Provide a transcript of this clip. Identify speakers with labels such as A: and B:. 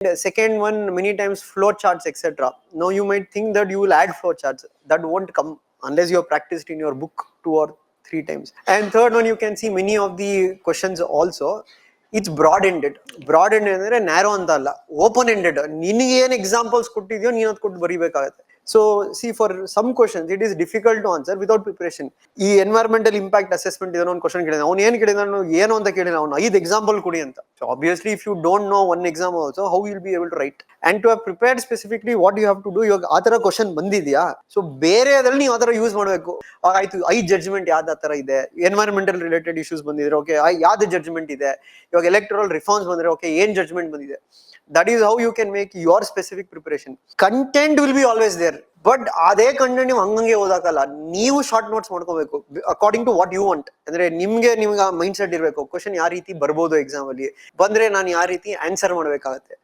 A: Second one, many times flow charts, etc. Now you might think that you will add flow charts. That won't come unless you have practiced in your book 2 or 3 times. And third one, you can see many of the questions also. It's broad-ended. Broad-ended ಅಂದರೆ narrow ಅಂತ ಅಲ್ಲ, open-ended. ನಿನಗೆ ಏನು examples ಕೊಟ್ಟಿದೆಯೋ ನೀನು ಅದು ಕೊಟ್ಟು ಬರೀಬೇಕಾಗತ್ತೆ. So see, for some questions it is difficult to answer without preparation. ಈ environmental impact assessment ಇದನ್ನ ಒಂದು ಕ್ವಶನ್ ಕೇಳಿದ, ಅವ್ನು ಏನು ಕೇಳಿದ, ಏನು ಅಂತ ಕೇಳಿದ, ಅವ್ನು 5 ಎಕ್ಸಾಂಪಲ್ ಕೊಡಿ ಅಂತ. So obviously if you don't know one example also, how you will be able to write? And to have prepared specifically what you have to do, ಇವಾಗ ಆ ಥರ ಕ್ವಶನ್ ಬಂದಿದೆಯಾ, ಸೊ ಬೇರೆದ್ರಲ್ಲಿ ನೀವು ಆ ಥರ ಯೂಸ್ ಮಾಡಬೇಕು. ಆಯ್ತು, ಜಡ್ಜ್ಮೆಂಟ್ ಯಾವ್ದು ಆ ಥರ ಇದೆ, ಎನ್ವೈರನ್ಮೆಂಟಲ್ ರಿಲೇಟೆಡ್ ಇಶ್ಯೂಸ್ ಬಂದಿದ್ರೆ ಓಕೆ ಯಾವ್ದು ಜಡ್ಜ್ಮೆಂಟ್ ಇದೆ, ಇವಾಗ ಎಲೆಕ್ಟ್ರಲ್ ರಿಫಾರ್ಮ್ಸ್ ಬಂದ್ರೆ ಓಕೆ ಏನ್ ಜಡ್ಜ್ಮೆಂಟ್ ಬಂದಿದೆ. That is how you can make your specific preparation. Content will be always there, but ಅದೇ ಕಂಟೆಂಟ್ ನೀವು ಹಂಗಂಗೆ ಓದಾಕಲ್ಲ, ನೀವು ಶಾರ್ಟ್ ನೋಟ್ಸ್ ಮಾಡ್ಕೋಬೇಕು according to what you want. ಅಂದ್ರೆ ನಿಮ್ಗೆ ಮೈಂಡ್ ಸೆಟ್ ಇರಬೇಕು, ಕ್ವಶನ್ ಯಾವ ರೀತಿ ಬರ್ಬೋದು ಎಕ್ಸಾಮ್ ಅಲ್ಲಿ ಬಂದ್ರೆ ನಾನು ಯಾವ ರೀತಿ ಆನ್ಸರ್ ಮಾಡ್ಬೇಕಾಗತ್ತೆ.